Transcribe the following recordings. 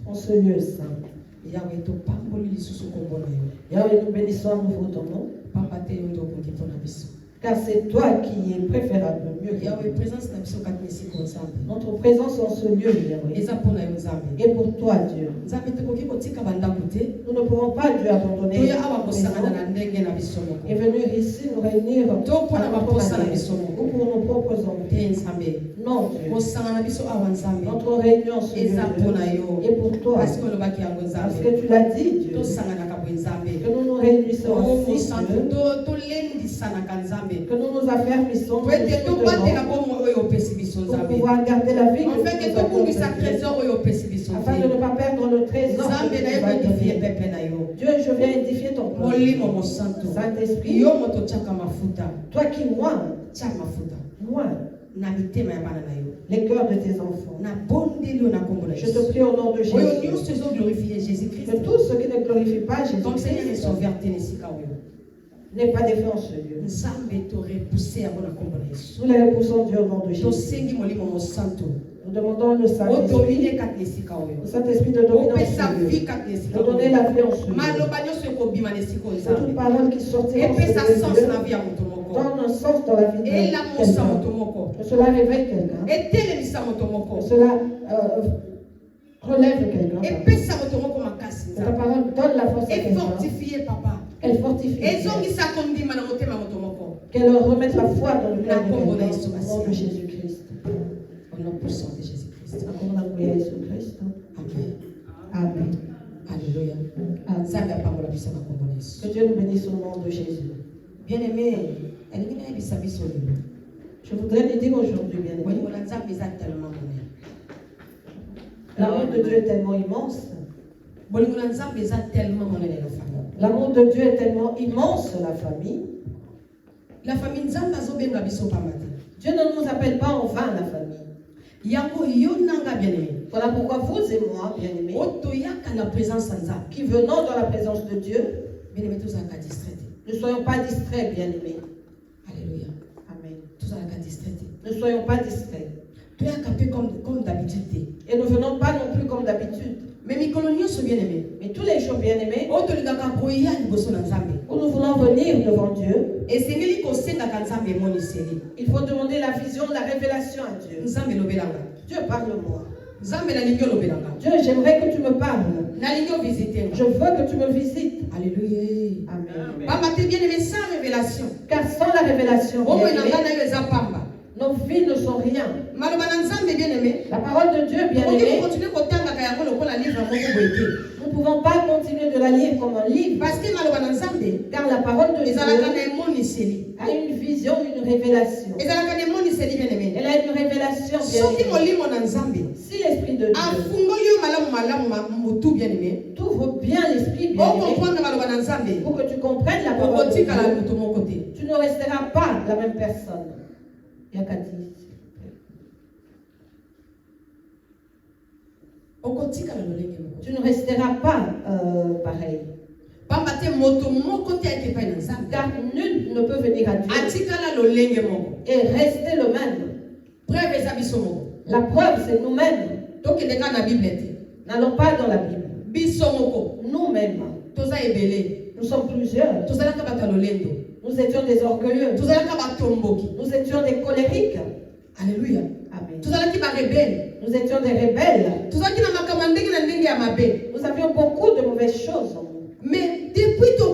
en ce lieu saint. Yahweh, nous bénissons à nouveau ton nom. Car c'est toi qui es préférable, mieux que notre présence en ce lieu, Yahweh. Et pour toi, Dieu. Nous ne pouvons pas, Dieu, abandonner et venir ici nous réunir ou pour nos propres envies. Non, Dieu. Notre réunion sur lieu et pour toi. Parce que tu l'as dit, Dieu. Que nous nous réunissons aussi, Dieu. Que nous nous affermissons pour pouvoir garder la vie afin de ne pas perdre le trésor. Dieu, je viens édifier ton peuple. Saint-Esprit, toi qui moins les cœurs de tes enfants. Je te prie au nom de Jésus. Que tous ceux qui ne glorifient pas Jésus n'est pas défait en ce lieu. Nous les repoussons, Dieu, au nom de Jésus. Nous demandons le Saint-Esprit de dominer en ce lieu, de donner la vie en ce lieu. Toute parole qui sortira en ce lieu donne un sens dans la vie de quelqu'un. Que cela réveille quelqu'un. Que cela relève quelqu'un. Que ta parole donne la force à quelqu'un. Elle fortifie. Qu'elle remette la foi dans le cœur de quelqu'un. Au nom de Jésus-Christ. Au nom puissant de Jésus-Christ. Amen. Amen. Alléluia. Que Dieu nous bénisse au nom de Jésus. Bien-aimé, je voudrais lui dire aujourd'hui, bien-aimé, l'amour de Dieu est tellement immense. L'amour de Dieu est tellement immense dans la famille. La famille Dieu ne nous appelle pas en vain la famille. Voilà pourquoi vous et moi, bien-aimés, qui venons dans la présence de Dieu, ne soyons pas distraits, bien-aimés. Alléluia. Amen. Ne soyons pas distraits. Comme d'habitude. Et ne venons pas non plus comme d'habitude. Mais tous les jours bien-aimés, où nous voulons venir devant Dieu, il faut demander la vision, la révélation à Dieu. Dieu, parle-moi. Dieu, j'aimerais que tu me parles. Je veux que tu me visites. Alléluia. Amen. Sans révélation. Car sans la révélation, nos vies ne sont rien. La parole de Dieu, bien-aimé, nous ne pouvons pas continuer de la lire comme un livre. Car la parole de Dieu a une vision, une révélation. Elle a une révélation, bien-aimé. Si l'Esprit de Dieu t'ouvre bien l'Esprit, bien-aimé, pour que tu comprennes la parole de Dieu, tu ne resteras pas la même personne. Yakati. Tu ne resteras pas pareil. Car nul ne peut venir à Dieu et rester le même. La preuve, c'est nous-mêmes. N'allons pas dans la Bible. Nous-mêmes. Nous sommes plusieurs. Nous étions des orgueilleux. Nous étions des colériques. Alléluia. Amen. Nous étions des rebelles. Nous avions beaucoup de mauvaises choses en nous. Mais depuis que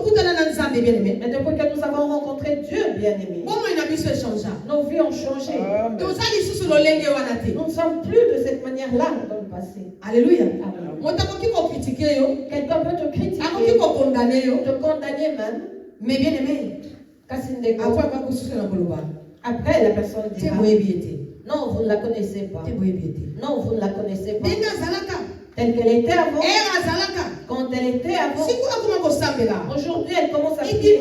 nous avons rencontré Dieu, bien-aimé, nos vies ont changé. Nous ne sommes plus de cette manière-là dans le passé. Alléluia. Quelqu'un peut te critiquer, te condamner même. Mais bien-aimé, après la personne dira, non, vous ne la connaissez pas. Non, vous ne la connaissez pas. Telle qu'elle était avant. Quand elle était avant. Aujourd'hui, elle commence à prier.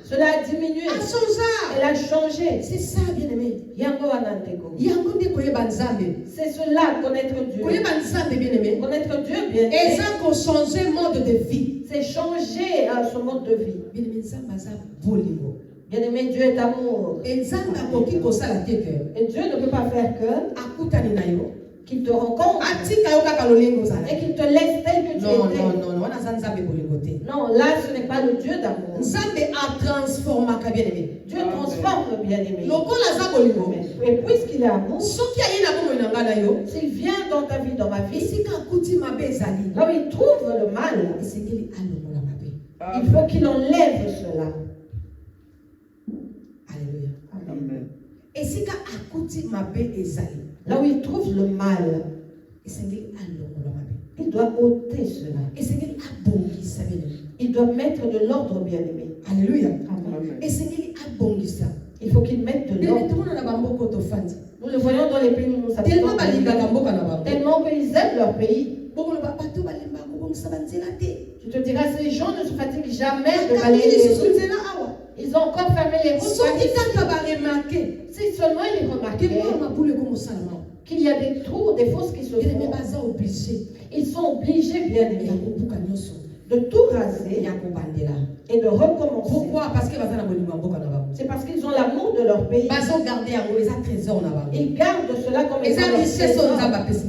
Cela a diminué. Elle a changé. C'est ça, bien-aimé. C'est cela, connaître Dieu. Connaître Dieu, bien-aimé. Et ça, qu'on change mode de vie. C'est changer ce mode de vie. Bien-aimé, Dieu est amour. Et Dieu ne peut pas faire que qu'il te rencontre et qu'il te laisse tel que tu étais. Non, là ce n'est pas le Dieu d'amour. Dieu transforme bien-aimé. Et puisqu'il est amour, s'il vient dans ta vie, dans ma vie, là où il trouve le mal, il faut qu'il enlève cela. Alléluia. Amen. Amen. Là où il trouve le mal, il doit ôter cela. Il doit mettre de l'ordre, bien-aimé. Alléluia. Amen. Amen. Il faut qu'il mette de l'ordre. Nous le voyons dans les pays où nous habitons. Tellement qu'ils aiment leur pays. Tu te diras, ces gens ne se fatiguent jamais de balayer les routes. Ils ont encore fermé les routes. Si seulement ils remarquaient qu'il y a des trous, des fosses qui se font, ils sont obligés, bien aimés, de tout raser et de recommencer. Pourquoi? Parce que c'est parce qu'ils ont l'amour de leur pays. Ils gardent cela comme étant leur trésor.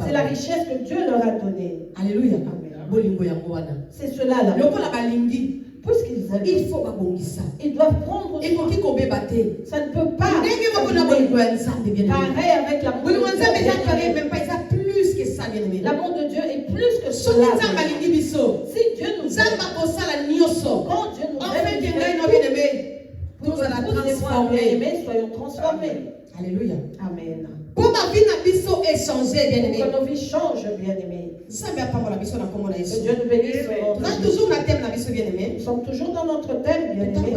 C'est la richesse que Dieu leur a donnée. Alléluia. C'est cela là. Puisqu'ils aiment, Il faut ils doivent prendre soin. Ça ne peut pas. Pareil avec l'amour de Dieu. L'amour de Dieu est plus que cela. Si Dieu nous aime, quand Dieu nous aime, pour que soyons transformés. Alléluia. Amen. Pour ma vie, que nos vies changent, bien-aimés. Que Dieu nous bénisse. Nous sommes toujours dans notre thème, bien-aimés.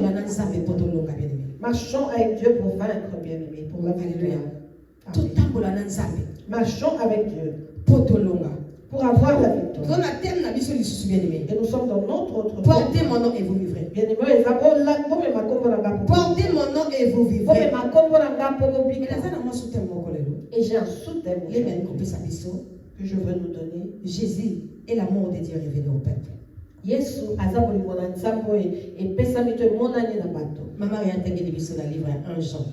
Marchons avec Dieu pour vaincre, bien-aimés, pour la victoire. Marchons avec Dieu pour avoir la victoire. Et nous sommes dans notre autre thème. Portez mon nom et vous vivrez. Bien-aimés, portez mon nom et vous vivrez. Et j'ai un sous-thème que je veux nous donner. Jésus est l'amour de Dieu révélé au peuple. Yesu azaboli mwana nzambo et pesa mito monani na bato. Maman a intégré le livre dans livre 1 Jean.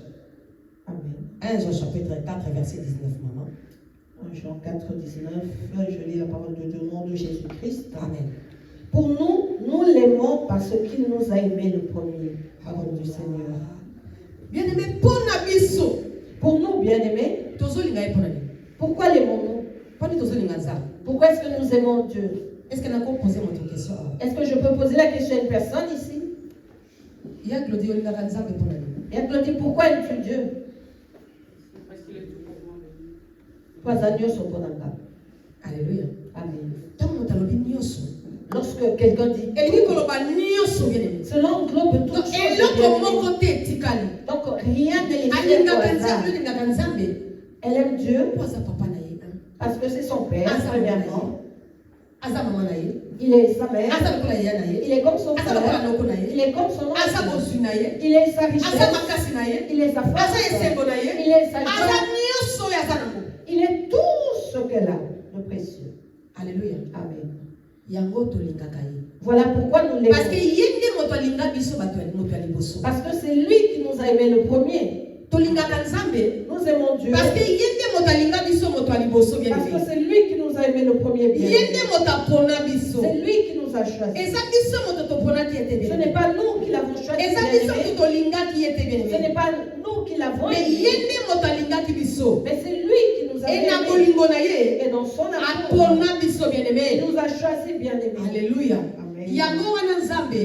Amen. 1 Jean chapitre 4 verset 19 maman. 1 Jean 4 19, je lis la parole de Dieu au nom de Jésus-Christ. Amen. Pour nous, nous l'aimons parce qu'il nous a aimé le premier. Parole du Seigneur. Bien-aimé, pour nabiso. Pour nous, bien-aimés, pourquoi l'aimons-nous? Pourquoi est-ce que nous aimons Dieu? Est-ce que nous poser votre question? Est-ce que je peux poser la question à une personne ici? Il y a Claudie Oligaranza pour nous. Et Claudie, pourquoi aimes-tu Dieu? Parce qu'il est tout pour moi. Alléluia. Amen. Lorsque quelqu'un dit, cela englobe tout. Donc rien ne les fait. Elle aime Dieu parce que c'est son père, premièrement. Il est sa mère. Il est comme son frère. Il est comme son oncle. Il est sa richesse. Il est sa force. Il est sa joie. Il est tout ce qu'elle a de précieux. Alléluia. Amen. Voilà pourquoi nous l'aimons. Parce que c'est lui qui nous a aimé le premier. Nous aimons Dieu. Parce que c'est lui qui nous a aimé le premier bien. C'est lui qui nous a choisi. Ce n'est pas nous qui l'avons choisi. Ce n'est pas nous qui l'avons aimé. Mais c'est lui qui nous a aimé. Et dans son amour, il nous a choisi bien-aimés. Alléluia.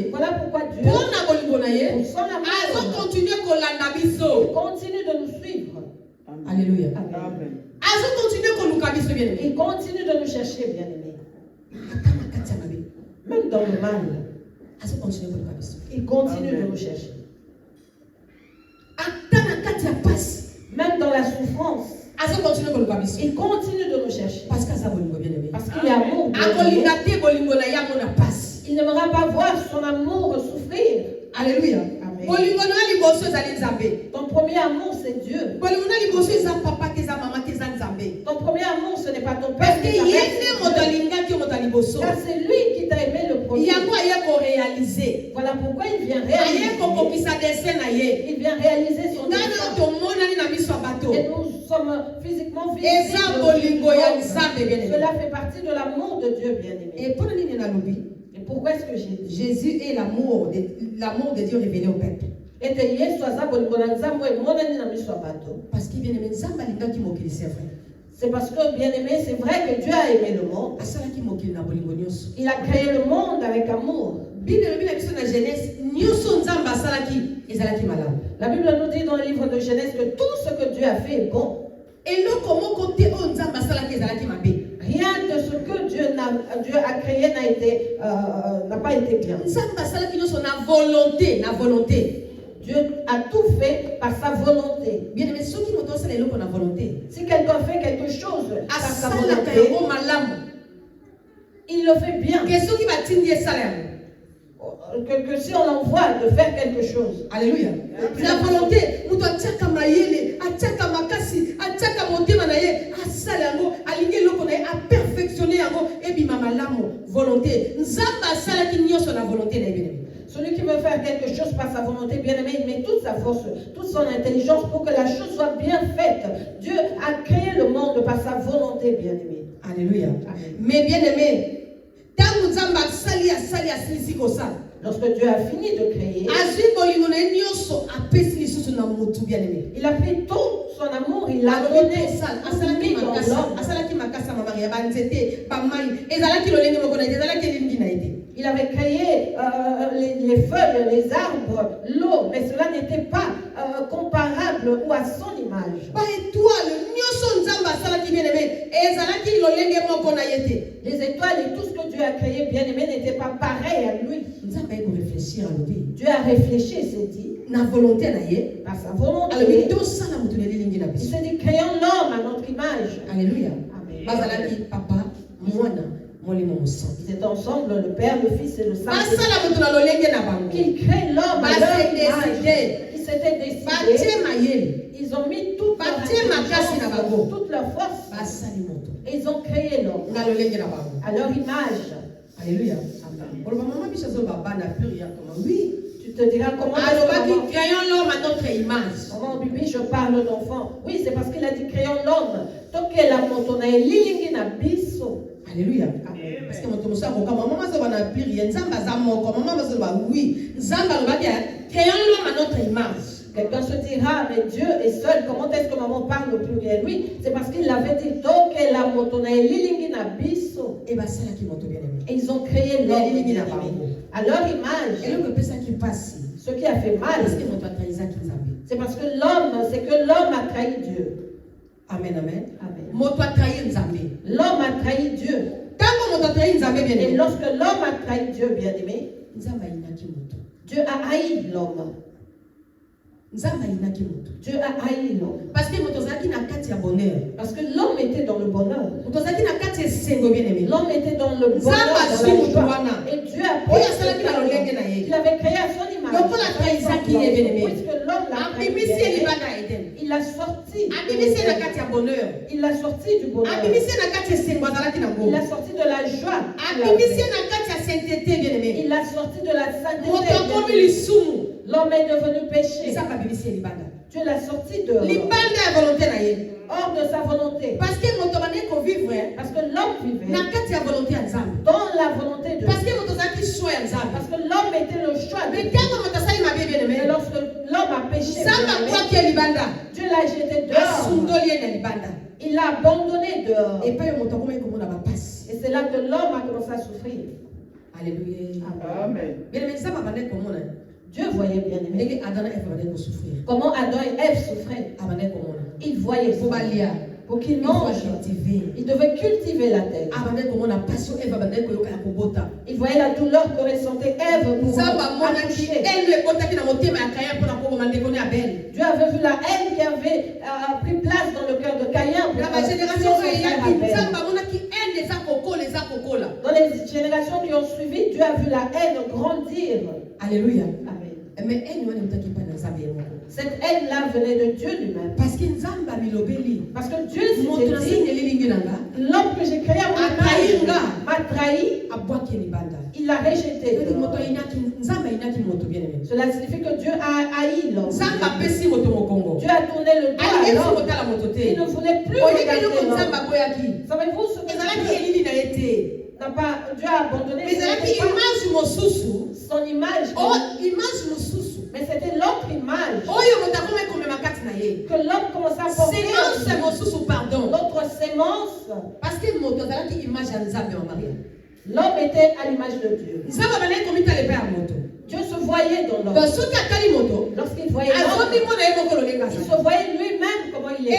Voilà pourquoi Dieu, pour son amour, continue de nous suivre. Alléluia. Amen. Il continue de nous chercher, bien-aimés. Même dans le mal, il continue de nous chercher. Même dans la souffrance, il continue de nous chercher. Parce qu'il est amour. Il n'aimera pas voir son amour souffrir. Alléluia. Amen. Ton premier amour, c'est Dieu. Ton premier amour, ce n'est pas ton père. Car c'est lui qui t'a aimé le premier. Voilà pourquoi il vient réaliser son dessein. Et Et nous sommes physiquement Et visibles. ça, bolingo ya nzambe bien aimé. Cela fait partie de l'amour de Dieu, bien-aimé. Et pour nini na lobi, Et pourquoi est-ce que Jésus est l'amour de Dieu révélé au peuple. Parce qu'il bien aimé nzambe alinga ki mokili, c'est vrai. C'est parce que, bien-aimé, c'est vrai que Dieu a aimé le monde. Asala ki mokili na bolingo nyonso. Il a créé le monde avec amour. Bible lobi na biso na Genèse nyonso nzambe asalaki ezalaki malamu. La Bible nous dit dans le livre de Genèse que tout ce que Dieu a fait est bon. Eloko moko te o nzambe asalaki ezalaki mabe. Rien de ce que Dieu a créé n'a pas été bien. Nzambe asalaki nyonso na volonté. Dieu a tout fait par sa volonté. Bien aimé, ceux qui m'ont osé eloko na volonté. Si quelqu'un fait quelque chose par sa Asalaka volonté, yango malamu. il le fait bien. Que ceux qui va tindi esala yango. Que si on l'envoie de faire quelque chose. Alléluia. La volonté, muto ataka mayele, ataka makasi, ataka motema na ye, asala yango, alingi eloko na ye, a perfectionner yango, ebima malamu. Volonté. Nzamba asalaki nyonso na volonté na ye bien aimé. Celui qui veut faire quelque chose par sa volonté, bien-aimé, il met toute sa force, toute son intelligence pour que la chose soit bien faite. Dieu a créé le monde par sa volonté, bien-aimé. Alléluia. Amen. Mais bien-aimé, tant nzamba asali asilisi kosa. Lorsque Dieu a fini de créer, il a pris tout son amour, il l'a donné. Il avait créé les feuilles, les arbres, l'eau, mais cela n'était pas comparable ou à son image. Les étoiles et tout ce que Dieu a créé, bien aimé, n'était pas pareil à lui. Dieu a réfléchi et s'est dit, par sa volonté, il s'est dit, créons l'homme à notre image. Alléluia. Amen. Papa, Ils étaient ensemble, le Père, le Fils et le Saint-Esprit. Qu'ils créent l'homme à leur image. Ils s'étaient décidés. Ils ont mis toute leur force. Et ils ont créé l'homme à leur image. Alléluia. Oui, tu te diras comment créons l'homme à notre image. Comment Bibi je parle d'enfant. Oui, c'est parce qu'il a dit créons l'homme. Donc la montona elingi na biso. Alléluia. Parce que mon tomosa ko kama mama zo bana pire nzamba za moko mama zo ba oui nzamba lo ba bien créons l'homme à notre image. Quelqu'un se dira, mais Dieu est seul. Comment est-ce que maman parle au pluriel? Oui, c'est parce qu'il l'avait dit. Donc, la motona elingi na biso. Et bah c'est là qui m'ont bien aimé. Et ils ont créé l'homme à leur image. Et le peuple ça qui passe. Ce qui a fait mal, c'est parce que l'homme a trahi Dieu. Amen, amen. Amen. L'homme a trahi Dieu. Et lorsque l'homme a trahi Dieu, bien aimé, Dieu a haï l'homme. Dieu a haï l'homme. Parce que l'homme était dans le bonheur. L'homme était dans le bonheur. Et Dieu a pris il avait créé à son image. Puisque l'homme l'a créé, il l'a sorti. Il l'a sorti du bonheur. Il l'a sorti de la joie. Il l'a sorti de la sainteté. L'homme est devenu péché. Dieu l'a sorti de hors de sa volonté. Parce que l'homme vivait dans la volonté de Dieu. Parce que l'homme était le choix de Dieu. Mais lorsque l'homme a péché, Dieu l'a jeté dehors. Il l'a abandonné dehors. Et c'est là que l'homme a commencé à souffrir. Alléluia. Amen. Dieu voyait bien aimé. Comment Adam et Ève souffraient. Ils voyaient pour qu'ils mangent. Ils devaient cultiver la terre. Ils voyaient la douleur que ressentait Ève pour accoucher. Dieu avait vu la haine qui avait pris place dans le cœur de Caïn. Dans les générations qui ont suivi, Dieu a vu la haine grandir. Alléluia. Amen. Mais cette haine-là venait de Dieu lui-même. Parce que Dieu s'était dit, l'homme que j'ai créé m'a trahi, il l'a rejeté. Cela signifie que Dieu a haï l'homme. Dieu a tourné le dos à alors, il ne voulait plus regarder l'homme. Savez-vous ce que n'a pas, Dieu a abandonné son image. Mais c'était l'autre image que l'homme commençait à porter. L'autre sémence. Parce que l'homme était à l'image de Dieu. Dieu se voyait dans l'homme. Lorsqu'il voyait l'homme, il se voyait lui-même comment il est.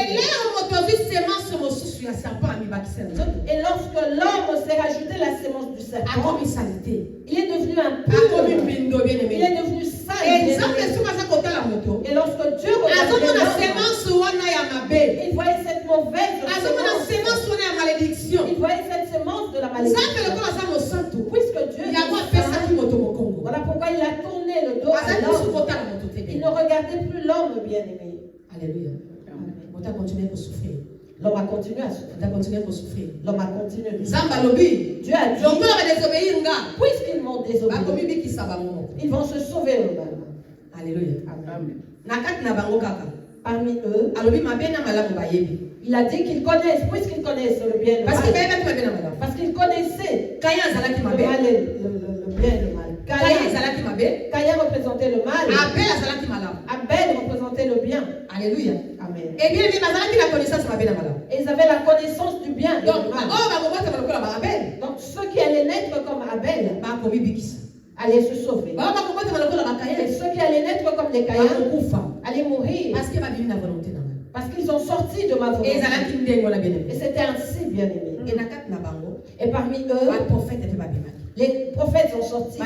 Et lorsque l'homme s'est rajouté la sémence du serpent, il est devenu impur. Il est devenu sale. Et lorsque Dieu regardait l'homme, il voyait cette mauvaise sémence. Il voyait cette sémence de la malédiction. Puisque Dieu voilà pourquoi il a tourné le dos à l'homme. Il ne regardait plus l'homme bien-aimé. Alléluia. On a continué à souffrir. L'homme a continué à souffrir. L'homme a continué à souffrir. Dieu a dit, puisqu'ils m'ont désobéi, ils vont se sauver eux-mêmes. Alléluia. Amen. Parmi eux, il a dit qu'ils connaissent, puisqu'ils connaissent le bien et le mal. Parce qu'ils connaissaient le mal et le bien et le mal. Caïn représentait le mal. Abel représentait le bien. Alléluia. Amen. Et bien, ils avaient la connaissance du bien. Donc ceux qui allaient naître comme Abel allaient se sauver. Et ceux qui allaient naître comme les Caïns allaient mourir. Parce qu'ils sont sortis de ma volonté. Et c'était ainsi, bien aimé. Et parmi eux, les prophètes sont sortis.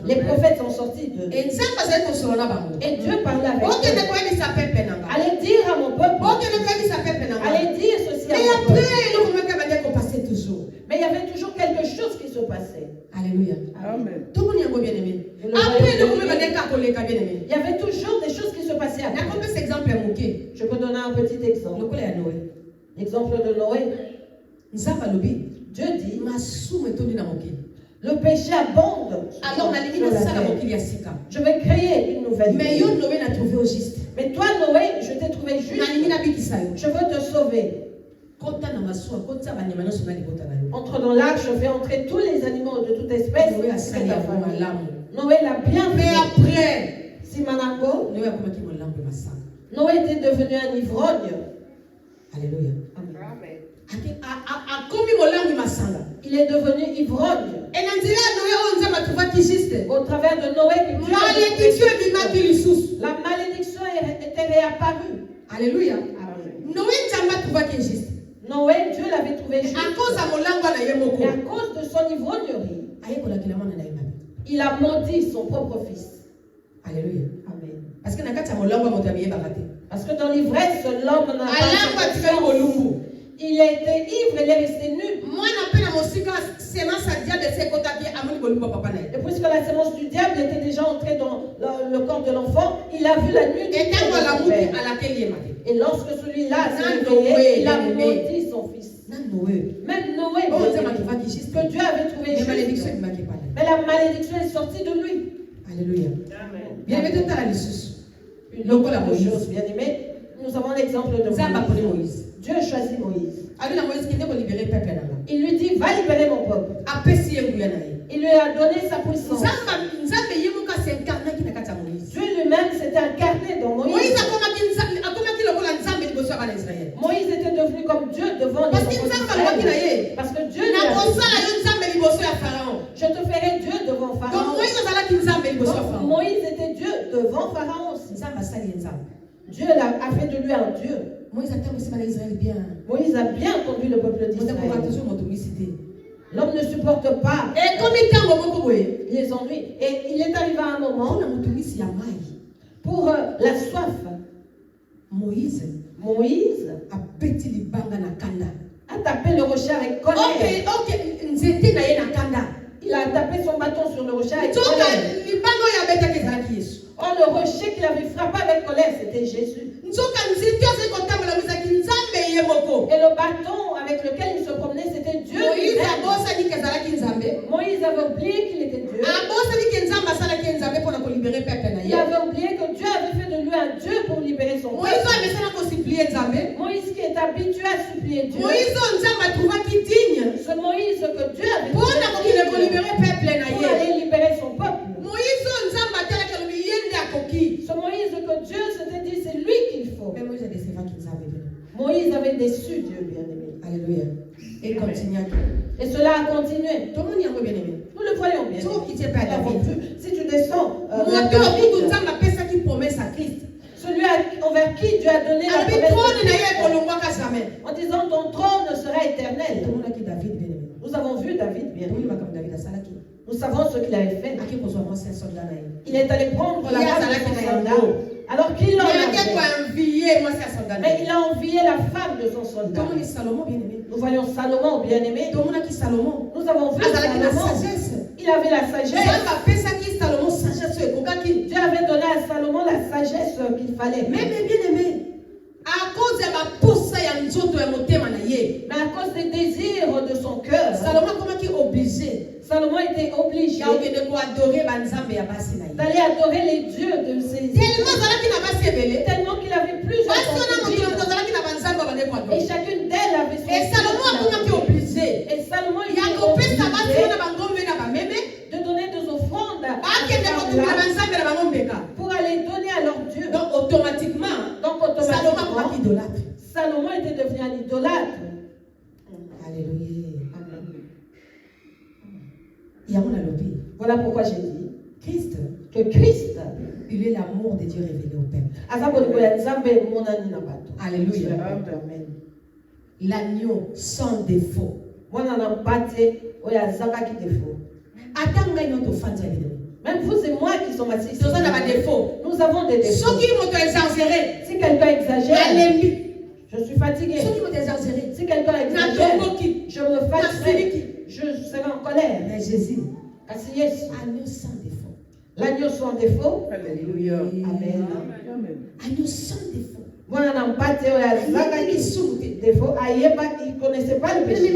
Les prophètes sont sortis d'eux. Et Dieu parlait avec eux. Allez dire à mon peuple. Allez dire ceci à mon peuple. Mais il y avait toujours quelque chose qui se passait. Alléluia. Amen. Il y avait toujours des choses qui se passaient. Je peux donner un petit exemple. L'exemple de Noé. Dieu dit, le péché abonde. Alors, je vais créer une nouvelle vie. Mais toi, Noé, je t'ai trouvé juste. Je veux te sauver. Entre dans l'arche, je fais entrer tous les animaux de toute espèce. Noé l'a bien fait. Mais après, Simanako, Noé était devenu un ivrogne. Alléluia. Amen. Il est devenu ivrogne. Au travers de Noé, la malédiction était réapparue. Alléluia. Noé, Dieu l'avait trouvé juste. Et à cause de son ivrognerie, il a maudit son propre fils. Alléluia. Amen. Parce que dans l'ivresse, l'homme n'a pas. Il a été ivre, il est resté nu. Et puisque la sémence du diable était déjà entrée dans le corps de l'enfant, il a vu la nudité. Et lorsque celui-là s'est réveillé, il a maudit son fils. Même Noé, que Dieu avait trouvé juste. Mais la malédiction est sortie de lui. Alléluia. Amen. Une autre chose, bien aimé, nous avons l'exemple de Moïse. Dieu choisit Moïse. Il lui dit, va libérer mon peuple. Il lui a donné sa puissance. Dieu lui-même s'était incarné dans Moïse. Moïse était devenu comme Dieu devant les Israéliens. Parce que Dieu je te ferai Dieu devant Pharaon. Donc, Moïse était Dieu devant Pharaon aussi. Dieu a fait de lui un Dieu. Moïse a bien conduit le peuple d'Israël. L'homme ne supporte pas les ennuis. Et il est arrivé à un moment pour la soif. Moïse a tapé le rocher avec colère. Il a tapé son bâton sur le rocher avec colère. Or, le rocher qu'il avait frappé avec colère, c'était Jésus. Et le bâton avec lequel il se promenait, c'était Dieu. Moïse avait oublié qu'il était Dieu. Il avait oublié que Dieu avait fait de lui un Dieu pour libérer son peuple. Moïse qui est habitué à supplier Dieu. Moïse nzambe atrouvaki digne. Ce Moïse que Dieu avait Pour libérer peuple na pour ye. aller libérer son peuple. Moïse nzambe atalaki alobi ye nde akoki. Ce Moïse que Dieu s'était dit, c'est lui qu'il faut. Mais Moïse adesevaki nzambe. Moïse avait déçu Dieu, bien-aimé. Alléluia. Et continue. Et cela a continué. Tout le monde y a bien-aimé. Nous le voyons bien. Sauf qu'il tient pas à David. Si tu descends, Moi, tout nzambe apesa ki promesse à Christ. celui envers qui Dieu a donné la promesse de en disant ton trône sera éternel. David, Nous avons vu David, bien. David. Nous savons ce qu'il avait fait. Aki kozwa mwasi ya soldat na ye. Il est allé prendre la femme de son soldat. Alors qu'il en avait. Mais il a envié la femme de son soldat. Nous voyons Salomon, bien-aimé. Nous avons vu Salomon. Il avait la sagesse. Dieu avait donné à Salomon la sagesse qu'il fallait. Mais bien-aimé, à cause de ma pousse ya nzoto ya motema na ye. Mais à cause des désirs de son cœur, Salomon comment qui obligé. Salomon était obligé d'aller adorer les dieux de ses tellement qu'il avait plusieurs et chacune d'elles avait son et Salomon obligé. Et Salomon était obligé de donner des offrandes pour aller donner à leur Dieu. Donc automatiquement Salomon était devenu un idolâtre. Alléluia. Voilà pourquoi j'ai dit Christ, que Christ, il est l'amour de Dieu révélé au peuple. Alléluia. Amen. L'agneau sans défaut. Même vous et moi qui sommes assis, nous avons des défauts. Si quelqu'un exagère, je suis fatigué. Si quelqu'un exagère, je me fatigue, je serai en colère. Mais Jésus, agneau sans défaut. L'agneau sans défaut. Alléluia. Amen. Agneau sans défaut. Voilà, il ne connaissait pas le péché.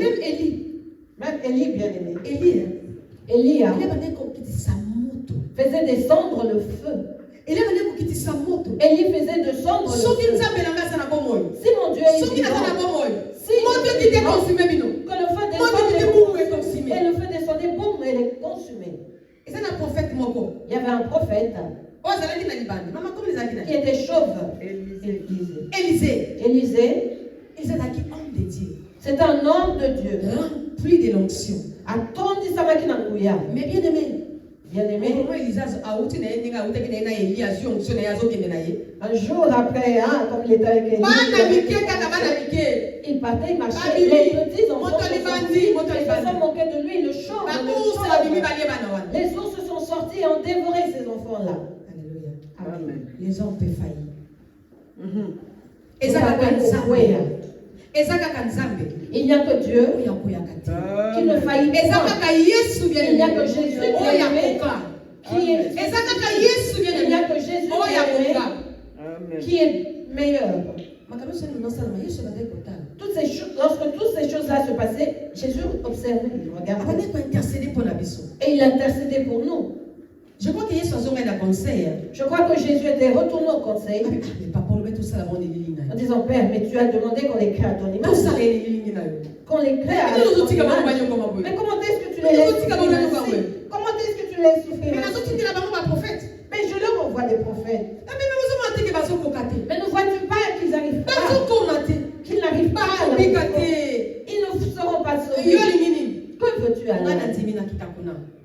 Même Élie, bien aimé. Élie faisait descendre le feu. Élie faisait descendre le feu. Si mon Dieu est vivant, que le feu descendait, et le feu descendait, boum, et les consumait. Il y avait un prophète qui était chauve. Élisée. C'est un homme de Dieu. Rempli de l'onction. Mais bien-aimé, un jour après, comme il était avec Élie, il partait, il marchait. Les petits enfants se sont moqués de lui, le chauve. Les ours se sont sortis et ont dévoré ces enfants-là. Alléluia. Amen. Les hommes peuvent faillir. Il n'y a que Dieu qui ne faillit pas. Il n'y a que Jésus qui est il n'y a que Jésus qui est meilleur. Lorsque toutes ces choses-là se passaient, Jésus observait, il regardait. Et il intercédait pour nous. Je crois que Jésus était retourné au conseil en disant, Père, mais tu as demandé qu'on les crée à ton image. Qu'on les crée à ton image. Mais comment est-ce que tu les laisses souffrir? Comment est-ce que tu les laisses souffrir? Mais je leur envoie des prophètes. Mais ne vois-tu pas qu'ils n'arrivent pas? Qu'ils n'arrivent pas à la vie. Ils ne seront pas sauvés. Que veux-tu alors?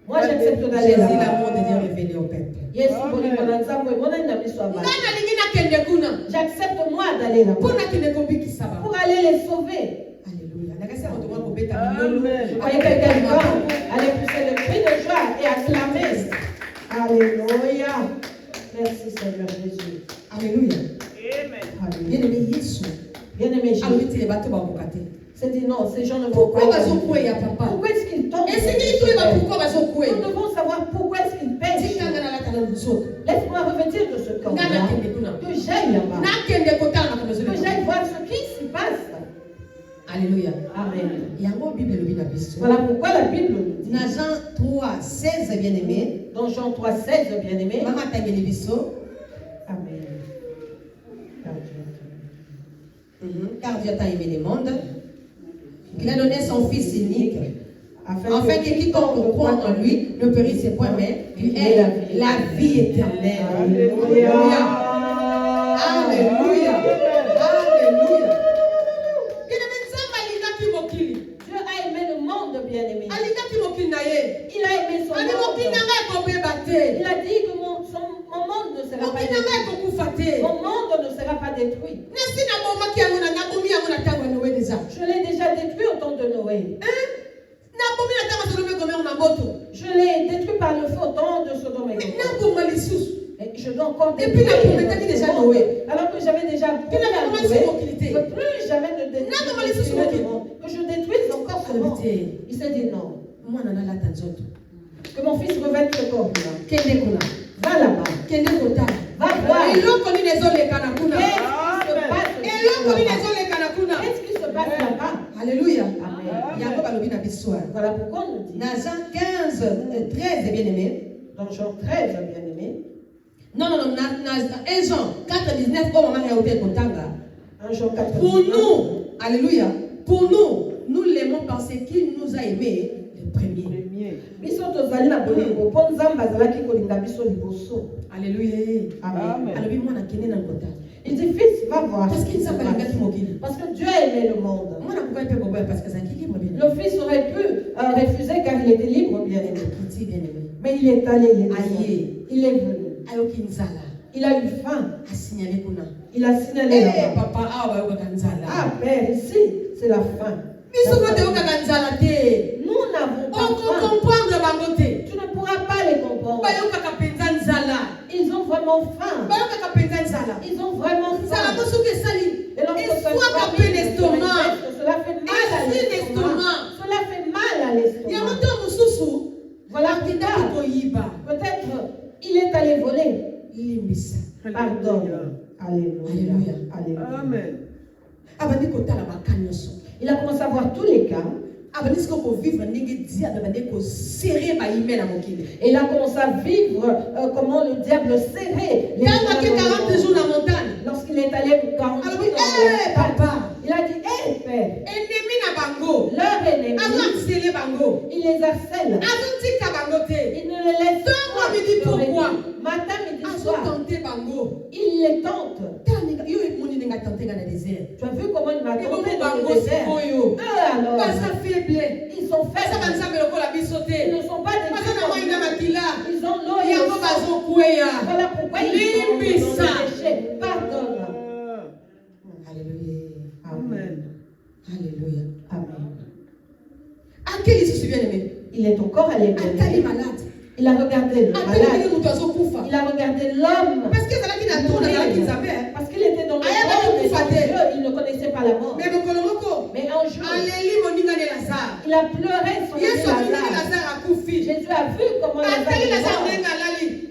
Moi j'accepte d'aller là. Jésus, l'amour de Dieu révélé au peuple. J'accepte moi d'aller là pour aller les sauver. Alléluia. Je voyais quelqu'un aller pousser le cri de joie et acclamer. Alléluia. Merci Seigneur Jésus. Alléluia. Bien-aimé Jésus. Bien-aimé Jésus. C'est dit non, ces gens ne vont pas. Pourquoi est-ce qu'ils tombent? Nous devons savoir pourquoi est-ce qu'ils pêchent. Laisse-moi revêtir de ce corps-là. Que j'aille là-bas. Que j'aille voir ce qui s'y passe. Alléluia. Amen. Voilà pourquoi la Bible nous dit. Dans Jean 3:16, bien-aimé. Dans Jean 3:16, bien-aimé. Amen. Car Dieu a aimé le monde. Il a donné son Fils unique, afin que quiconque croit en lui ne périsse point, mais ait la vie éternelle. Alléluia. Alléluia. Alléluia. Dieu a aimé le monde, bien-aimé. Il Il a aimé son monde. Il a dit que mon monde ne sera pas détruit. Mon monde ne sera pas détruit. Je l'ai déjà détruit au temps de Noé. Je l'ai détruit par le feu au temps de Sodome et Gomorrhe. Et je dois encore détruire déjà Noé. Alors que j'avais déjà Noé, que plus jamais ne détruire le monde, que je détruise encore ce monde. Il s'est dit non. Que mon fils revête ce corps-là. Va là-bas. Va voir. Qu'est-ce qui se passe là-bas? Alléluia. Amen. Voilà pourquoi on nous dit. Dans Jean 15, 13, bien-aimé. Dans Jean 13, bien-aimé. Non, 1 Jean 4, 19, oh maman, il y a Kotanga. 1 Jean 4, pour nous, alléluia, pour nous l'aimons parce qu'il nous a aimés le premier. Alléluia. Amen. Il dit, fils, va voir. Parce qu'il s'appelle parce que Dieu a aimé le monde. Le fils aurait pu refuser car il était libre, bien-aimé. Mais il est allé, il est venu. Il a eu faim. Il a signalé là-bas. Papa, ah, père, ici, c'est la faim. Nous n'avons pas faim. Tu ne pourras pas les comprendre. Ils ont vraiment faim. Ils ont vraiment faim. Et lorsque cela fait mal à l'estomac. Cela fait mal à l'estomac. Voilà plus tard. Peut-être il est allé voler. Pardon. Alléluia. Alléluia. Amen. Il a commencé à voir tous les cas. Et il a commencé à vivre comment le diable serrait les 40 jours dans la montagne. Lorsqu'il est allé 40 jours dans la montagne, il a dit, hé père, leur ennemi, il les harcèle. Il ne les laisse pas. Pourquoi? Matin, midi, soir. Il les tente. Tu as vu comment il m'a tenté dans le désert? Eux alors, ils sont faibles. Ils ne sont pas des gens. Ils ont l'eau et le sang. Voilà pourquoi ils sont dans le péché. Pardonne. Alléluia. Amen. Alléluia. Amen. À quel il se souvient aimé? Il est encore allé bien. Malade. Il a regardé le malade. Il a regardé l'homme. Parce qu'il était dans le monde de Dieu. Il ne connaissait pas la mort. Mais un jour, il a pleuré son ami Lazare. Jésus a vu comment Lazare est mort.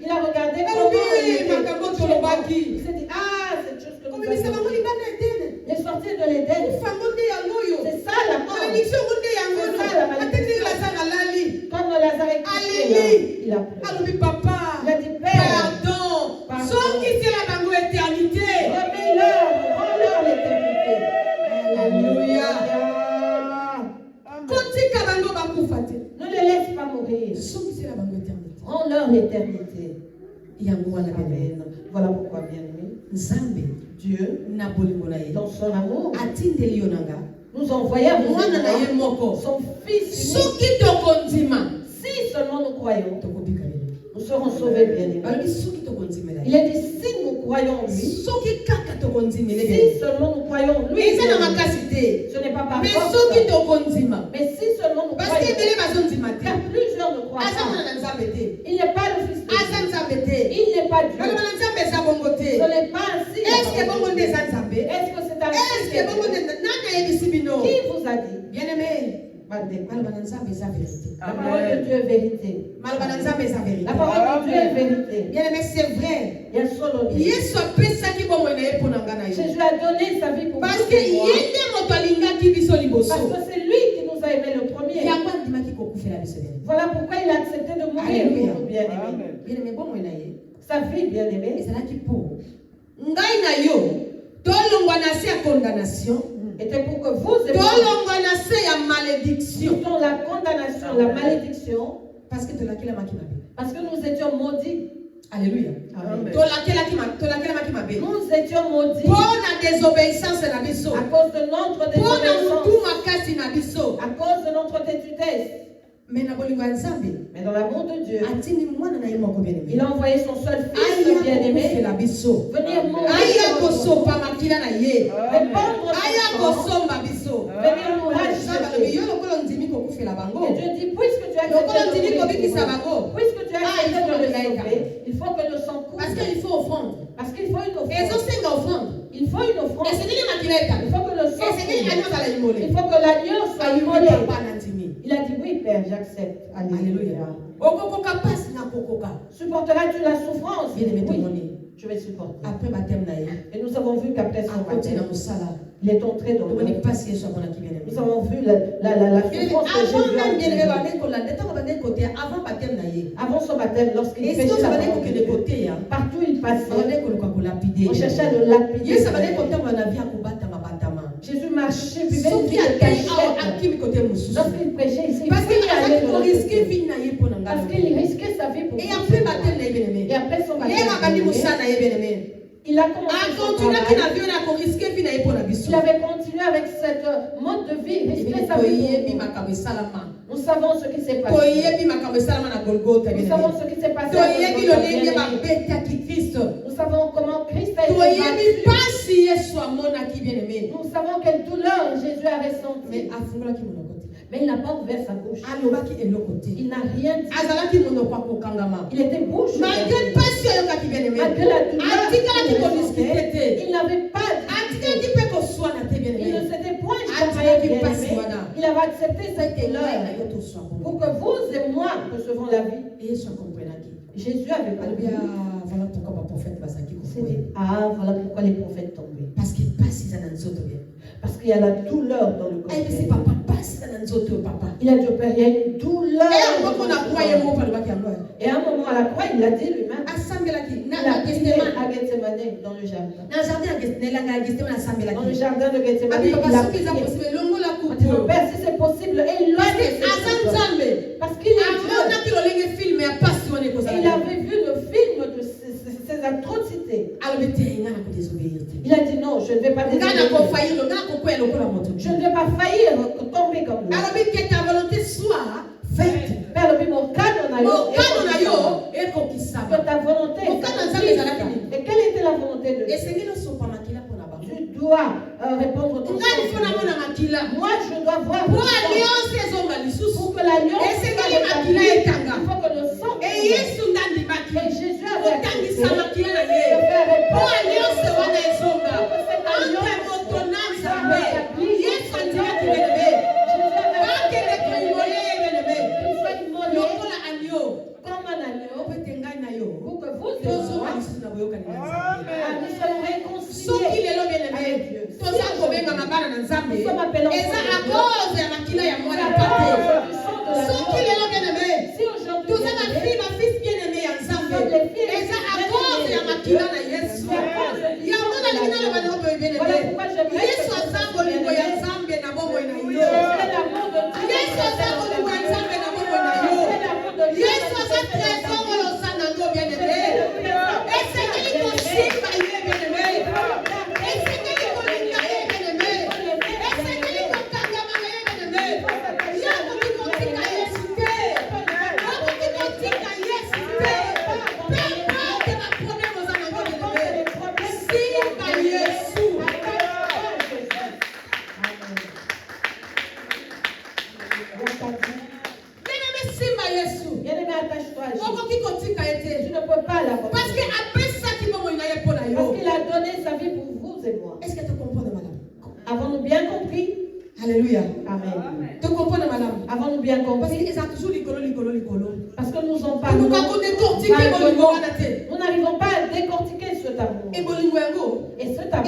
Il a regardé comment il était couché. Il s'est dit, ah, cette chose que nous avons dit. Il est sorti de l'Éden. C'est ça la mort. C'est ça la malédiction. Comme Lazare est couché, il a pleuré. Papa, Il a dit, Père, pardon. Sans qui c'est la bango éternité. Remets-leur l'éternité. Alléluia. Ne les laisse pas mourir. Rends-leur l'éternité. Amen. Voilà pourquoi, bien-aimé, Dieu, dans son amour, nous envoya son Fils unique. Si seulement nous croyons, nous serons sauvés, bien-aimés. Il a dit, si nous croyons en lui, si seulement nous croyons en lui, ce n'est pas par force. Mais si seulement nous croyons, car plusieurs ne croient pas. Il n'est pas le Fils de Dieu. Il n'est pas Dieu. Ce n'est pas ainsi. Est-ce que c'est ainsi? Qui vous a dit? Bien-aimé, La parole de Dieu est vérité. La parole de Dieu est vérité. Bien-aimé, c'est vrai. Il y a solo Dieu. Jésus a donné sa vie pour parce que c'est lui qui nous a aimés le premier. Voilà pourquoi il a accepté de mourir pour nous, bien-aimés. Sa vie, bien-aimé, condamnation. Était pour que vous et moi, dans la condamnation, la malédiction, parce que nous étions maudits. Alléluia. Amen. Nous étions maudits à cause de notre désobéissance, à cause de notre tétutesse. Mais dans l'amour de Dieu, il a envoyé son seul fils bien-aimé venir mourir, répandre son sang, venir nous racheter. Et Dieu dit, puisque tu as accepté de le sauver, il faut que le sang coule. Parce qu'il faut offrande. Parce qu'il faut une offrande. Il faut une offrande. Il faut que le sang coule. Il faut que l'agneau soit immolé. Il a dit oui, Père, j'accepte. Alléluia. Supporteras-tu la souffrance? Oui, je vais supporter. Et nous avons vu qu'après son baptême, il est entré dans le monde. Nous avons vu la souffrance que Jésus a eue. Avant son baptême, lorsqu'il péchait partout il passait, on cherchait à le lapider. Jésus marchait, vivait une vie de cachette. Lorsqu'il prêchait ici, parce qu'il risquait sa vie pour nous. Et après son baptême, il a commencé son travail. Il avait continué avec cette mode de vie, risquer sa vie. Nous savons ce qui s'est passé. Nous savons ce qui s'est passé. Nous savons comment Christ a été battu. Nous savons quelle douleur Jésus a ressenti. Mais il n'a pas ouvert sa bouche. Il n'a rien dit. Il était bouche. Malgré la douleur, il n'avait pas dit. Il ne s'était point jamais. Il avait accepté cette douleur pour que vous et moi recevons la vie. Jésus avait pas dit. Voilà pourquoi les prophètes voilà pourquoi les prophètes tombaient. Parce qu'il passe Parce qu'il y a la douleur dans le corps. C'est papa passe papa. Il a dit au Père, il y a une douleur. Et à un moment à la croix, il l'a dit lui-même. Il a prié à Gethsemane dans le jardin. Dans le jardin de Gethsemane, il a prié. Mon Père, si c'est possible, éloigne parce qu'il est Dieu. Il avait vu le film de ces atrocités. Il a dit non, je ne vais pas désobéir. Je ne vais pas faillir tomber comme lui. Faite. Père, le mon canon que ta volonté. Et quelle était la volonté de Dieu? Tu dois répondre ton sang. Moi, je dois voir pour que l'alliance soit rétablie. Il faut que le sang et Jésus a rétabli de faire répondre comme un agneau pour que vous et moi nous soyons réconciliés avec Dieu. Si aujourd'hui tu ne peux pas l'avoir. Parce qu'il a donné sa vie pour vous et moi. Est-ce que tu comprends, madame? Avons-nous bien compris? Alléluia. Amen. Tu comprends, madame? Avons-nous bien Parce compris? qu'ils ont toujours l'icolo. Parce que nous en parlons. Nous n'arrivons pas à décortiquer cet amour. Et cet amour,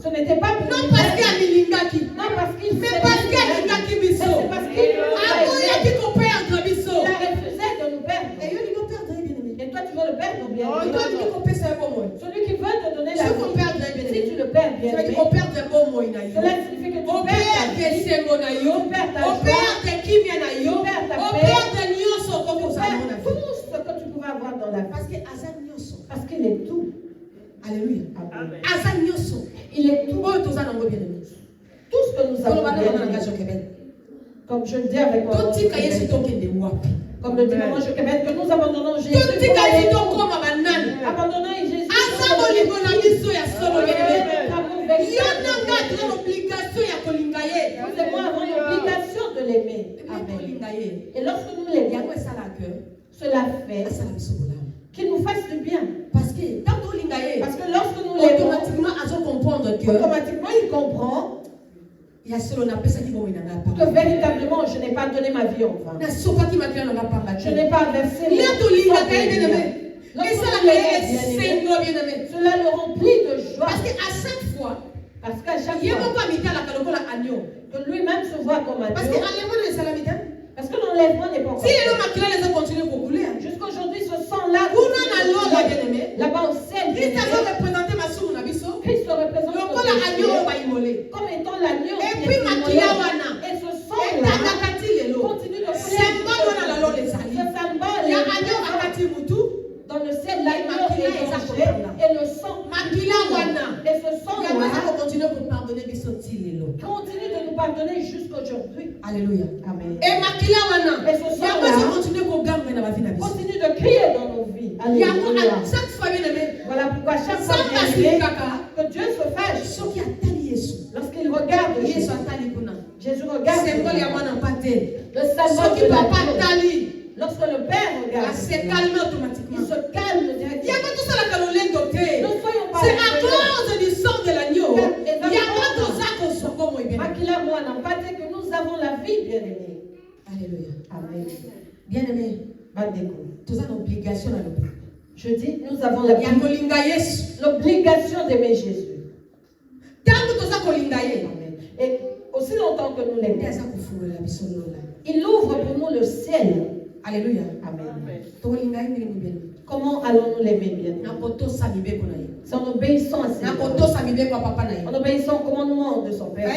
ce n'était pas pour non parce qu'il y a Milingaki. Non, parce qu'il mais parce qu'il y a Milingaki Bisso. C'est parce qu'il a refusé de nous perdre. Et toi, tu veux le perdre bien. Celui Celui qui veut te donner la vie, si tu le Comme je le dis avec moi. Comme le dit maman Joquebed, que nous abandonnons Jésus. Abandonnons Jésus. Vous et moi avons l'obligation de l'aimer. Amen. Et lorsque nous l'aimons, cela fait qu'il nous fasse du bien. Parce que lorsque nous l'aimons, automatiquement il comprend que véritablement je n'ai pas donné ma vie en vain. Je n'ai pas versé mon cela le remplit de joie. Parce qu'à chaque fois que lui-même se voit comme un Dieu. Parce que l'enlèvement n'est pas encore. Jusqu'aujourd'hui, ce sang-là, là-bas au ciel, Christ représente comme étant l'agneau. Et ce sang-là continue de couler. Ce symbole dans le ciel, l'agneau est égorgé et le sang. Et ce sang-là continue de nous pardonner jusqu'aujourd'hui. Alléluia. Amen. Et ce sang-là continue de crier dans nos vies. Alléluia. Voilà pourquoi chaque fois que Dieu se fâche, lorsqu'il regarde Jésus, Jésus regarde le symbole de l'agneau. Lorsque le Père regarde, il se calme directement. Ne soyons pas c'est à cause du sang de l'agneau. que nous avons la vie, bien-aimée. Alléluia. Amen. Bien-aimé, tu as l'obligation à l'obligation. Je dis, nous avons l'obligation d'aimer Jésus. Amen. Et aussi longtemps que nous l'aimons, il ouvre pour nous le ciel. Alléluia. Amen. Comment allons-nous l'aimer bien? C'est en obéissant à ses en obéissant au commandement de son Père.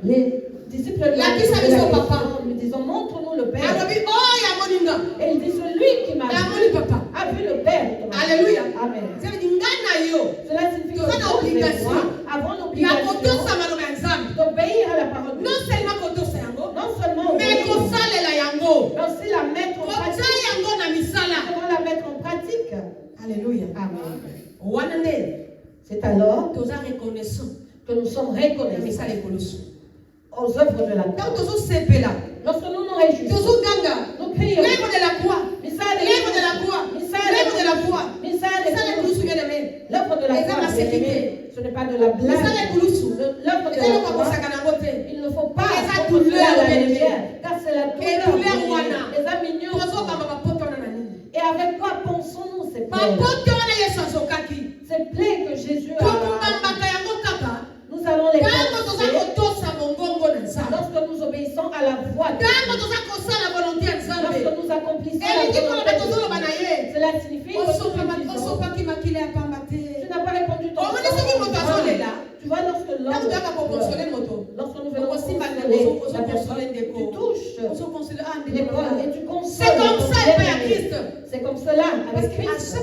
Les disciples lui disent, montre-nous le Père. Et il dit, celui qui m'a vu a vu le Père. Alléluia. Amen. Cela signifie que nous avons l'obligation d'obéir à la parole de Dieu. Non seulement mais aussi la mettre en pratique. Comment la mettre en pratique? Alléluia. Amen. C'est alors que nous sommes reconnaissants aux œuvres de la terre. Lorsque nous nous réjouissons, nous crions l'œuvre de la croix, l'œuvre de la croix, l'œuvre de la croix. L'œuvre de la croix, ce n'est pas de la blague. L'œuvre de la croix, il ne faut pas prendre cela à la légère, car c'est la douleur. Les amis, et avec quoi pensons-nous ces plaies? Ces plaies que Jésus a. Nous allons les penser lorsque nous obéissons à la voix de Dieu. Lorsque nous accomplissons la volonté de Dieu. Cela signifie que tu n'as pas répondu ton temps. Tu vois, lorsque l'homme, lorsque nous venons consoler la personne, tu touches l'épaule et tu consoles. C'est comme ça, Père Christ. C'est comme cela avec Christ.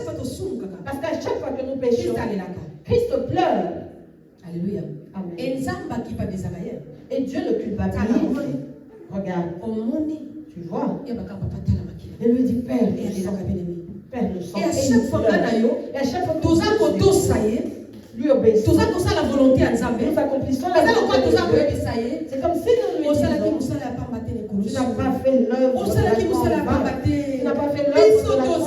Parce qu'à chaque fois que nous péchons, Christ pleure. Alléluia. Amen. Et Dieu le culpabilise. Regarde. Tu vois. Et lui dit, Père, Père, le sang. Et à chaque fois que nous lui obéissons. la volonté à Nzambe. Nous accomplissons la volonté de Dieu. C'est comme si nous lui disions, tu n'as pas fait l'œuvre de la croix. Tu n'as pas fait l'œuvre de la croix.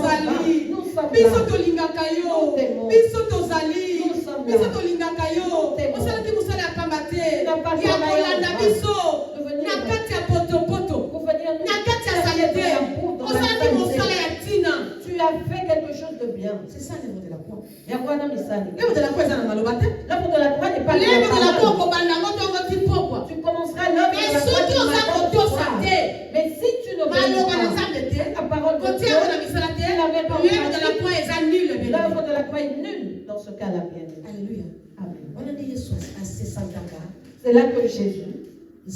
Nous sommes là. Tu as fait quelque chose de bien. C'est ça l'œuvre de la croix. L'œuvre L'œuvre de la croix, n'est pas tu commenceras l'œuvre de la croix. Mais si tu ne pas la parole de Dieu, l'œuvre de la croix est nulle dans ce cas-là, bien. Alléluia. Amen. C'est C'est là que Jésus, il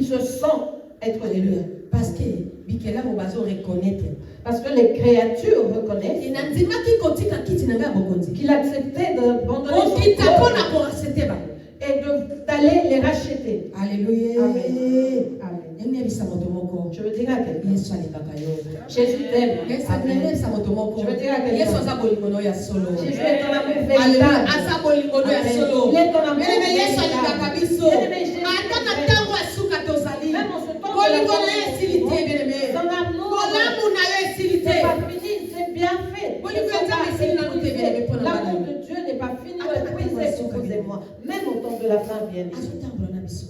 se sent être Alléluia. Parce que les créatures reconnaissent qu'il acceptait d'abandonner son corps. Et et d'aller les racheter. Alléluia. Amen. Amen. Je veux dire à quelqu'un. Jésus t'aime. Amen. Je veux dire à quelqu'un. Jésus est ton amour véritable. Il est ton amour véritable. Même en ce temps de la son amour c'est pas fini, c'est bien fait. L'amour de Dieu n'est pas fini, moi. Même au temps de la fin bien.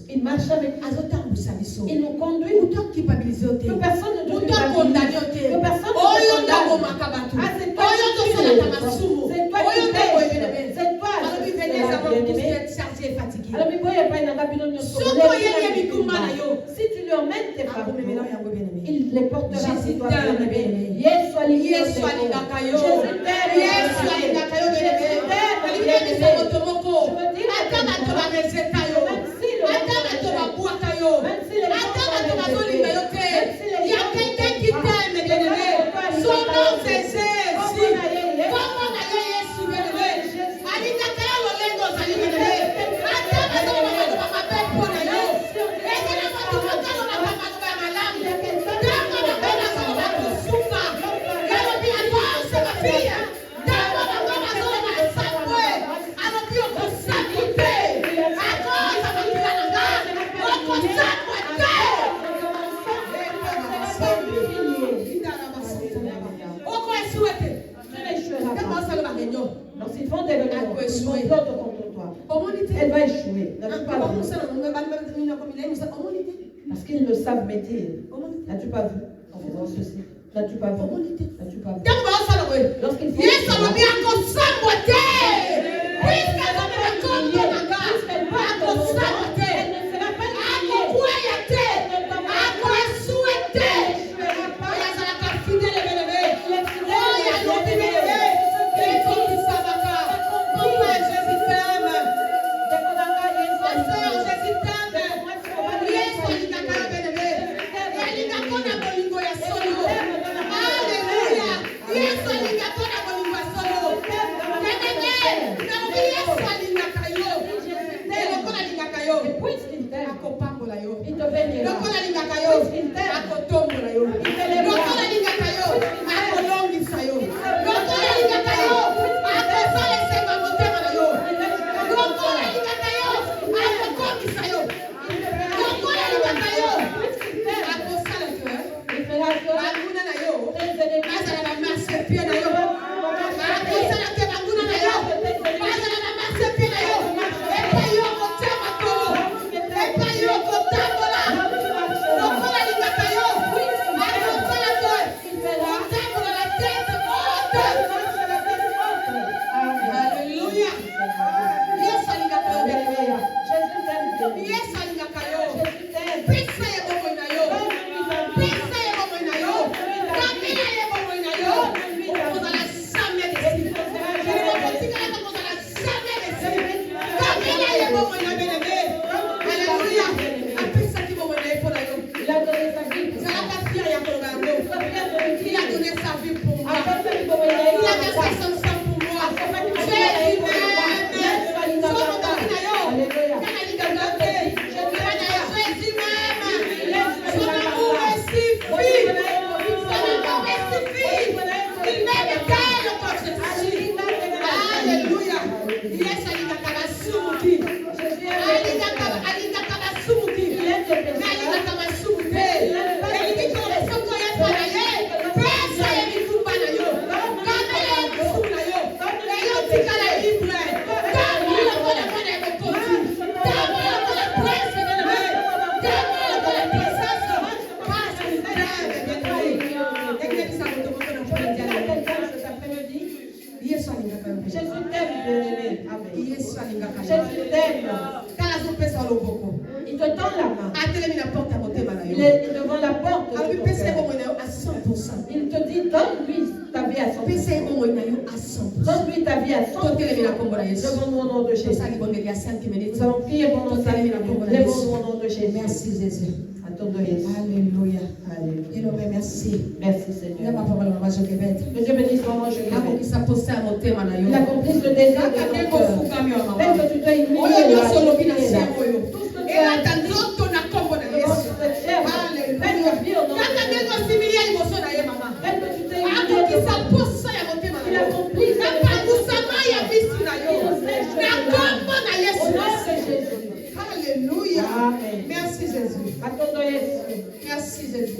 Il marche avec nous. Il nous conduit. Que personne ne te condamne. Que personne ne te condamne. Ah, c'est toi qui c'est toi qui pêches. C'est toi qui alors, si tu lui emmènes tes fardeaux, il les portera si toi. Il y a quelqu'un qui t'aime, bien-aimé. Son nom c'est Jésus. Lorsqu'ils font des réunions, ils complotent contre toi. Elle va échouer. Parce qu'ils le savent métier. N'as-tu pas vu? N'as-tu pas vu? N'as-tu pas vu? Lorsqu'ils font il te bénira. Il te tend la main. Il est devant la porte. Il te dit, donne-lui ta vie à 100%. Donne-lui ta vie à 100%. Devant le nom de Jésus. Nous allons prier pour nos amis. Lève-nous au nom de Jésus. Merci Jésus. Alléluia. Alléluia. Merci. Merci Seigneur. Que Dieu bénisse maman Joquebette. Il Il accomplisse le désir de ton cœur. Même que tu t'es humilié. Alléluia. Amen. Merci Jésus. Merci Jésus.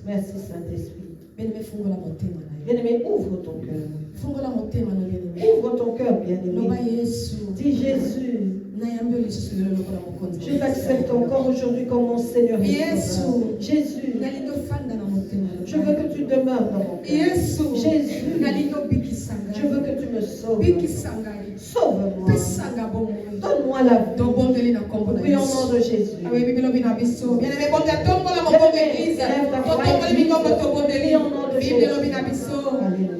Merci Saint-Esprit. Bien-aimé, ouvre ton cœur. Ouvre ton cœur, bien-aimé. Dis Jésus, je t'accepte encore aujourd'hui comme mon Seigneur et Sauveur. Jésus, je veux que tu demeures dans mon cœur. Jésus, je veux que tu me sauves. Sauve-moi. Donne-moi la vie. Oui, au nom de Jésus.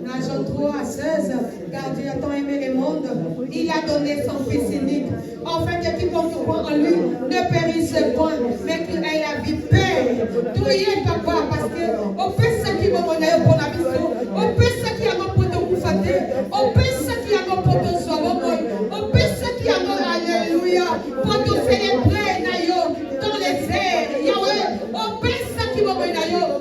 Dans Jean 3 à 16, car Dieu a tant aimé le monde, il a donné son Fils unique, afin que quiconque croit en lui ne périsse point, mais qu'il ait la vie paix. Tout y est papa, parce que on peut ça qui va monnaie pour la mission, on peut ça qui a mon poteau pour fâter, on peut ça qui a mon poteau sur on peut ça qui a mon alléluia, pour tout célébrer dans les airs, Yahweh, on peut ça qui va monnaie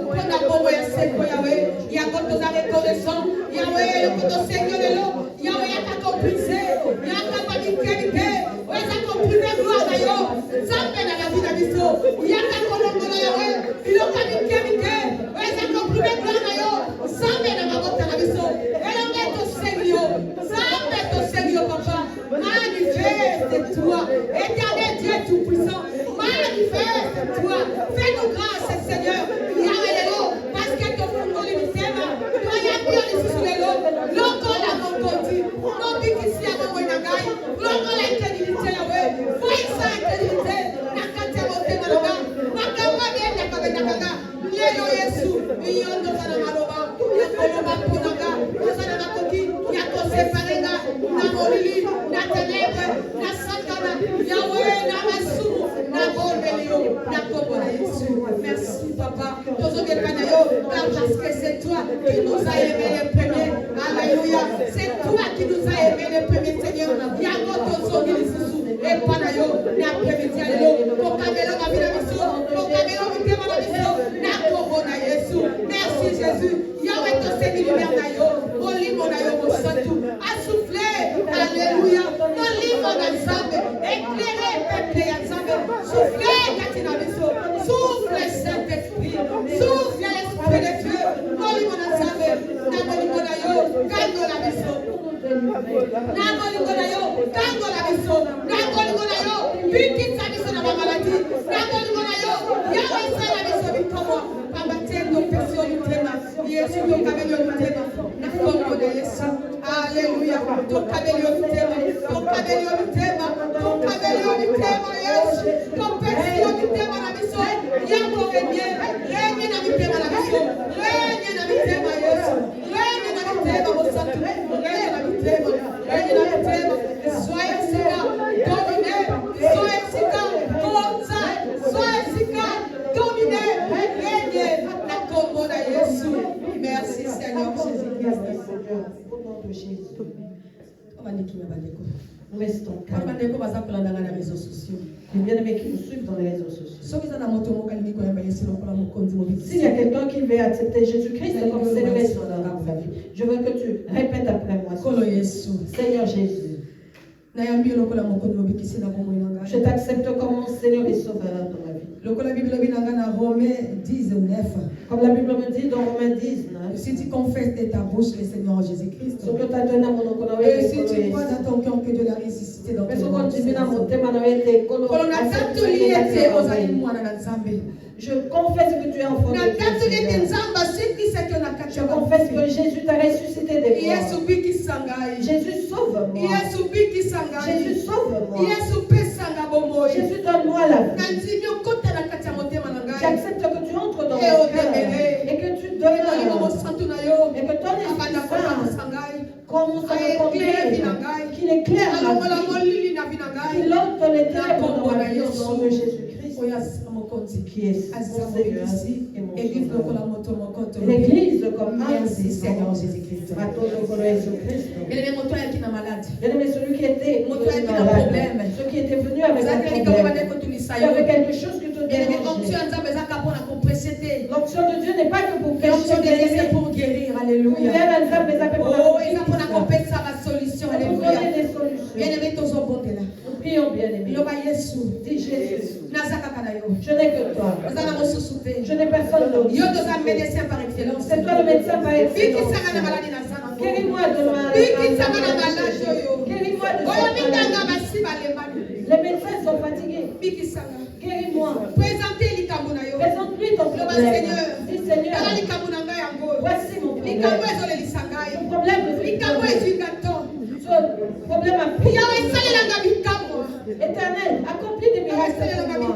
pour la bonne Yahweh, il y a quand on a reconnaissant, Yahweh, le poteau Seigneur de l'eau, Yahweh, il y a qu'à compriser, il y a qu'à pas dire qualité, il y a qu'à compriser gloire d'ailleurs, ça fait la vie d'Abisso, il y a qu'à colomber Yahweh, il y a qu'à dire qualité, il y a qu'à compriser gloire d'ailleurs, ça fait la vie d'Abisso, et on met au Seigneur, ça fait au Seigneur, papa, manifeste-toi, éternel Dieu tout-puissant, manifeste-toi, fais-nous grâce, Seigneur, Yahweh, parce que ton fond limité, toi, il y a bien ici sur les lots, l'oncle a mon côté, non, dit qu'ici, il y a mon moyen, l'oncle a intelligité, Yahweh, voyez ça, intelligité, la carte à monter, malaba, ma campagne, la campagne, Lélo Yesu, il y a un autre malaba, il y a Coloma Ponaga, il y a un coquille, il y a Kosé Parega, la Molili, la Ténèbre, la Satana, Yahweh, la Massou, la Bolbelio, la Kobola Yesu. Merci, papa. Car parce que c'est toi qui nous as aimés les premiers. Alléluia. C'est toi qui nous as Esengi lumière na yo. Molimo na yo mosantu. Assoufflé. Alléluia. Molimo na Nzambe. Éclairé peuple ya Nzambe. Soufflé katina biso. Souffle Saint-Esprit. Souffle l'Esprit de Dieu. Molimo na Nzambe. Na molimo na yo. Kango la biso. Na molimo na yo. Kango la biso. Na molimo na yo. Bikitsa biso na mamaladi. Na molimo na yo. Yawe sala biso bikomo. Pabatendo pesio mutema. Yesu yo kabelio mutema. Na kongo de Yesu. Alléluia. Ton kabelio mutema. Ton kabelio mutema. Ton kabelio mutema Yesu. Ton pesio mutema na biso. Yako renye. Renye na mutema na biso. Renye na mutema Yesu. Renye na mutema mosantu. Renye na mutema. Renye na mutema. Soyez sika. Dominé. Soyez sika. Konza. Soyez sika. Dominé. Renye na kongo na Yesu. Merci Seigneur Jésus-Christ. Au nom de Jésus. Nous restons calmes. Les bien-aimés qui nous suivent dans les réseaux sociaux. S'il y a quelqu'un qui veut accepter Jésus-Christ comme Seigneur et Sauveur dans sa vie, je veux que tu répètes après moi. Seigneur Jésus, je t'accepte comme mon Seigneur et Sauveur dans ma vie. Comme la Bible me dit dans Romains 19, si tu confesses de ta bouche le Seigneur Jésus-Christ, et si tu crois dans ton cœur que Dieu l'a ressuscité dans ton je confesse que tu es enfant de Dieu. Je confesse que Jésus t'a ressuscité des morts. Jésus sauve-moi. Jésus sauve-moi. Jésus donne-moi la vie. J'accepte que tu entres dans mon cœur et que tu donnes et que ton Esprit Saint commence à me conduire, qu'il éclaire ma vie, qu'il ôte les ténèbres dans ma vie au nom de Jésus-Christ, qui est mon Seigneur et mon Sauveur. L'Église comme merci Seigneur Jésus-Christ. Bien-aimé, celui qui était malade, ceux qui étaient venus avec un problème, avec quelque chose qui te dérangeait. L'onction de Dieu n'est pas que pour prêcher, c'est pour guérir. Alléluia. Oh, il va prendre la solution. Alléluia. Bien-aimé, tous au bon là. Prions, bien-aimé. Dis Jésus. Je n'ai que toi. Je n'ai personne d'autre. C'est toi le médecin par excellence. Guéris-moi de ma maladie. Guéris-moi de cette maladie. Les médecins sont fatigués. Guéris-moi. Présente-lui ton problème. Dis Seigneur, voici mon problème. Mon problème a pris. Éternel, accomplis des miracles pour moi.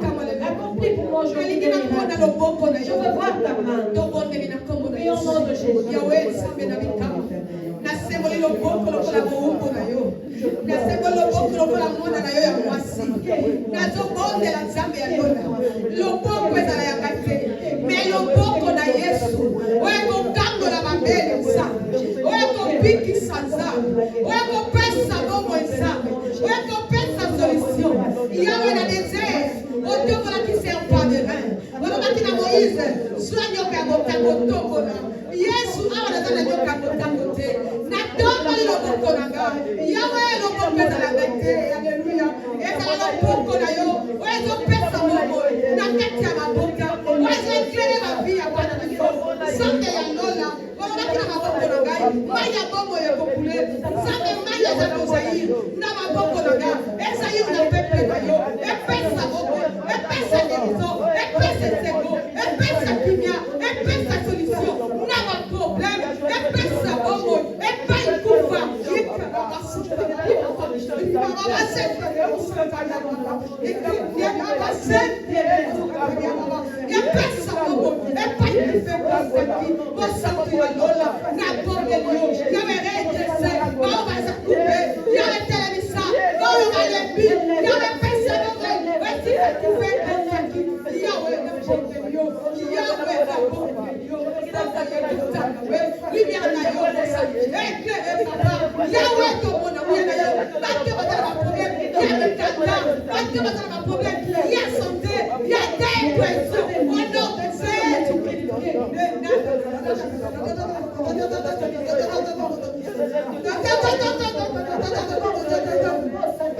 Accomplis pour moi aujourd'hui des miracles. Je veux voir ta main. Et au nom de Jésus. Nasemboli loboko lokola boumbo na yo. Nasemboli loboko lokola mwana na yo ya mwasi. Nazobondela Nzambe ya Yona. Loboko ezala ya kate. Mais loboko na Yesu. Oyo kokangola mabele Nzambe. Oyo kobikisa Nzambe. Oyo kopesa bombo Nzambe. Oyo kopesa solution. Yawe na désert. Otombola ki serpent de rein. Olobaki na Moïse. Sois nyoka ya motango tombola. Yesu awa nazala nyoka motango te. Natombola loboko na nga. Yawe loboko ezala nga te. Alléluia. Ezala loboko na yo. Oyo ezopesa bombo. Na kati ya maboka. Oyo ezoeklere ma vie ya bwana na yo. Sange ya lola. Olobaki na maboko na ngai. Mai ya bombo ekokule. Sange mai ya zakozai. Na maboko na nga. Ezali na pepe na yo. Epesa bombo. Epesa derizo. Epesa sego. Epesa kimia. Epesa solution. Na ma problème. Epesa bombo. Epa ikufa.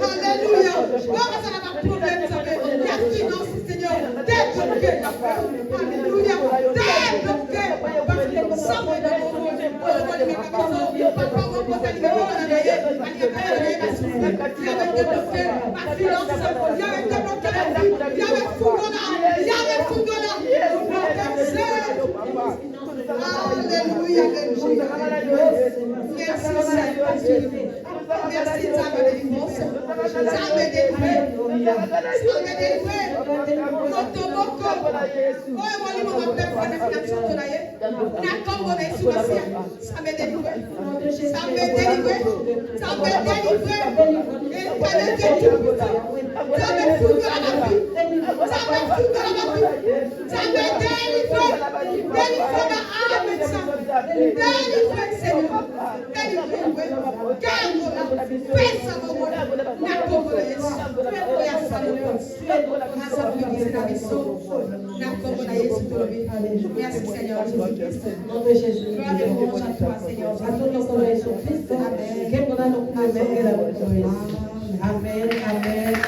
Alléluia. Oh, ça n'a pas de problème, ça fait la finance, Seigneur. Débloqué. Alléluia. Débloqué. Parce que nous sommes dans le monde. Papa, on peut aller dans Alléluia. Merci, ça me délivrance. Ça me délivre. Ça me délivre. Moto boko. Oh, moi, il m'a fait faire des financements de la yé. N'attends pas mes sous-massiers. Ça me délivre. Ça me délivre. Ça me délivre. Et pas de délivre. Ça me fout de la vie. Ça me fout de la vie. Ça me délivre. Délivre ma âme, médecin. Délivre, Seigneur. Délivre. Garde-la. Fais ça, mon Dieu. N'attends pas les Merci Seigneur Jésus-Christ. Nom de Jésus. Gloire et louange à toi, Seigneur. À ton nom, Jésus-Christ. Amen. Amen. Amen.